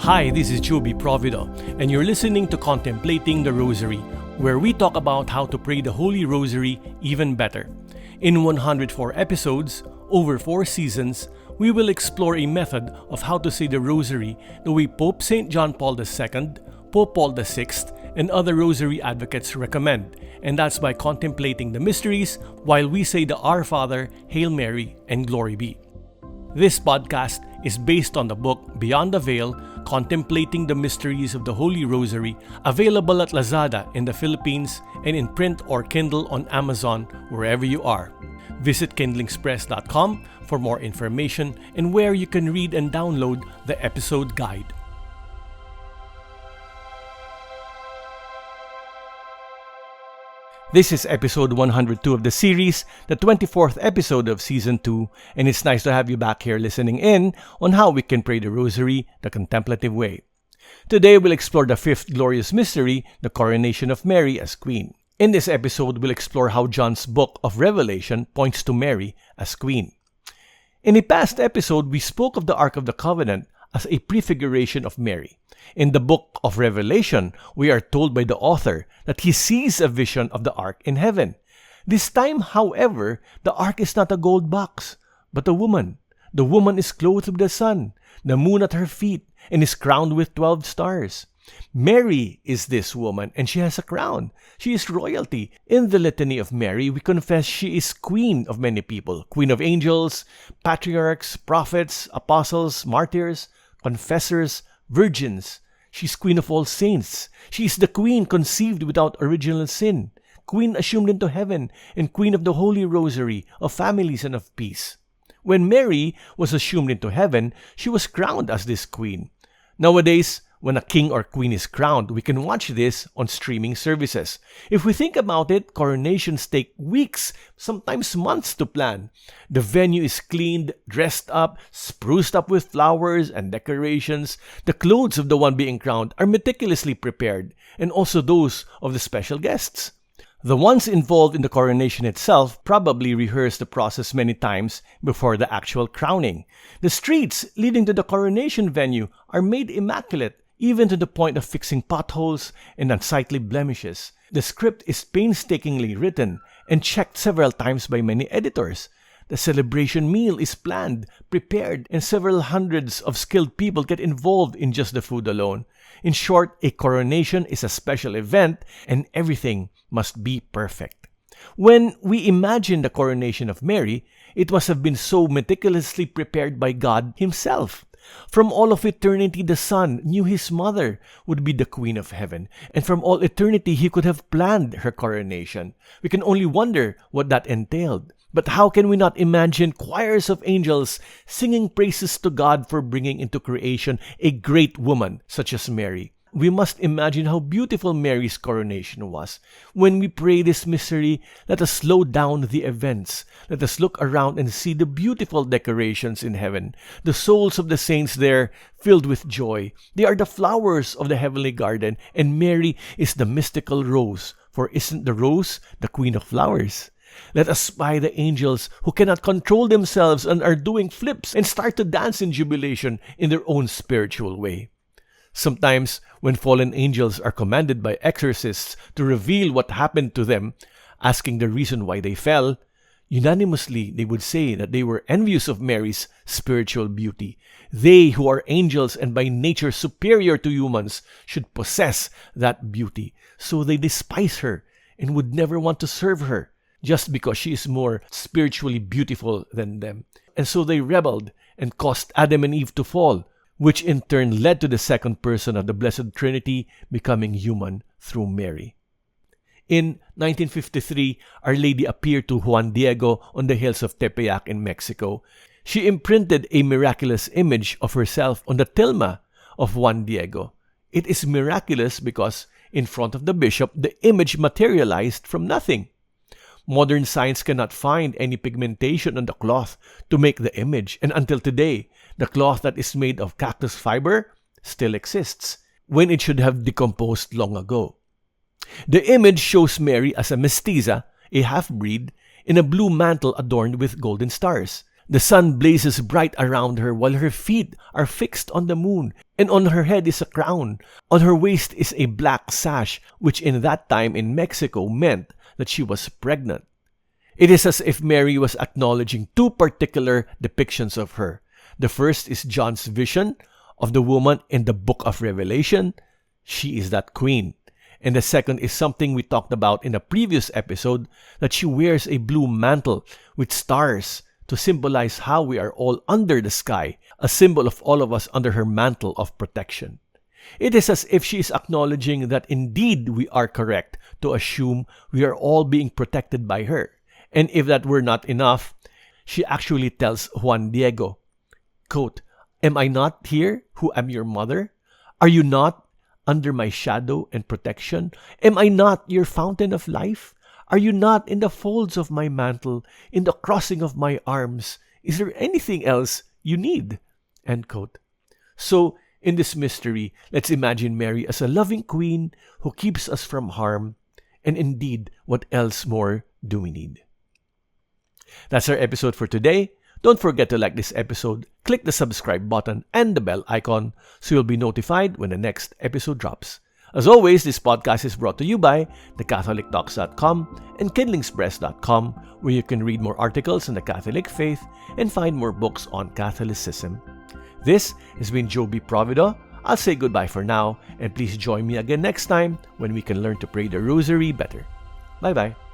Hi, this is Joby Provido, and you're listening to Contemplating the Rosary, where we talk about how to pray the Holy Rosary even better. In 104 episodes, over 4 seasons, we will explore a method of how to say the Rosary the way Pope St. John Paul II, Pope Paul VI, and other Rosary advocates recommend, and that's by contemplating the mysteries while we say the Our Father, Hail Mary, and Glory Be. This podcast is based on the book Beyond the Veil, Contemplating the Mysteries of the Holy Rosary, available at Lazada in the Philippines and in print or Kindle on Amazon, wherever you are. Visit kindlingspress.com for more information and where you can read and download the episode guide. This is episode 102 of the series, the 24th episode of season 2, and it's nice to have you back here listening in on how we can pray the Rosary the contemplative way. Today we'll explore the 5th glorious mystery, the coronation of Mary as Queen. In this episode, we'll explore how John's book of Revelation points to Mary as Queen. In a past episode, we spoke of the Ark of the Covenant as a prefiguration of Mary. In the book of Revelation, we are told by the author that he sees a vision of the ark in heaven. This time, however, the ark is not a gold box, but a woman. The woman is clothed with the sun, the moon at her feet, and is crowned with 12 stars. Mary is this woman, and she has a crown. She is royalty. In the Litany of Mary, we confess she is queen of many people, queen of angels, patriarchs, prophets, apostles, martyrs, confessors, virgins. She's queen of all saints. She is the queen conceived without original sin, queen assumed into heaven, and queen of the Holy Rosary, of families and of peace. When Mary was assumed into heaven, she was crowned as this queen. Nowadays, when a king or queen is crowned, we can watch this on streaming services. If we think about it, coronations take weeks, sometimes months to plan. The venue is cleaned, dressed up, spruced up with flowers and decorations. The clothes of the one being crowned are meticulously prepared, and also those of the special guests. The ones involved in the coronation itself probably rehearse the process many times before the actual crowning. The streets leading to the coronation venue are made immaculate, even to the point of fixing potholes and unsightly blemishes. The script is painstakingly written and checked several times by many editors. The celebration meal is planned, prepared, and several hundreds of skilled people get involved in just the food alone. In short, a coronation is a special event, and everything must be perfect. When we imagine the coronation of Mary, it must have been so meticulously prepared by God Himself. From all of eternity, the Son knew His mother would be the Queen of Heaven, and from all eternity, He could have planned her coronation. We can only wonder what that entailed. But how can we not imagine choirs of angels singing praises to God for bringing into creation a great woman such as Mary? We must imagine how beautiful Mary's coronation was. When we pray this mystery, let us slow down the events. Let us look around and see the beautiful decorations in heaven. The souls of the saints there filled with joy. They are the flowers of the heavenly garden, and Mary is the mystical rose. For isn't the rose the queen of flowers? Let us spy the angels who cannot control themselves and are doing flips and start to dance in jubilation in their own spiritual way. Sometimes, when fallen angels are commanded by exorcists to reveal what happened to them, asking the reason why they fell, unanimously they would say that they were envious of Mary's spiritual beauty. They who are angels and by nature superior to humans should possess that beauty. So they despise her and would never want to serve her, just because she is more spiritually beautiful than them. And so they rebelled and caused Adam and Eve to fall, which in turn led to the second person of the Blessed Trinity becoming human through Mary. In 1953, Our Lady appeared to Juan Diego on the hills of Tepeyac in Mexico. She imprinted a miraculous image of herself on the tilma of Juan Diego. It is miraculous because in front of the bishop, the image materialized from nothing. Modern science cannot find any pigmentation on the cloth to make the image, and until today, the cloth that is made of cactus fiber still exists, when it should have decomposed long ago. The image shows Mary as a mestiza, a half-breed, in a blue mantle adorned with golden stars. The sun blazes bright around her while her feet are fixed on the moon, and on her head is a crown. On her waist is a black sash, which in that time in Mexico meant that she was pregnant. It is as if Mary was acknowledging two particular depictions of her. The first is John's vision of the woman in the book of Revelation. She is that queen. And the second is something we talked about in a previous episode, that she wears a blue mantle with stars to symbolize how we are all under the sky, a symbol of all of us under her mantle of protection. It is as if she is acknowledging that indeed we are correct to assume we are all being protected by her. And if that were not enough, she actually tells Juan Diego, quote, "Am I not here who am your mother? Are you not under my shadow and protection? Am I not your fountain of life? Are you not in the folds of my mantle, in the crossing of my arms? Is there anything else you need?" End quote. So, in this mystery, let's imagine Mary as a loving queen who keeps us from harm. And indeed, what else more do we need? That's our episode for today. Don't forget to like this episode, click the subscribe button and the bell icon so you'll be notified when the next episode drops. As always, this podcast is brought to you by thecatholictalks.com and kindlingspress.com, where you can read more articles on the Catholic faith and find more books on Catholicism. This has been Joby Provido. I'll say goodbye for now, and please join me again next time when we can learn to pray the Rosary better. Bye-bye.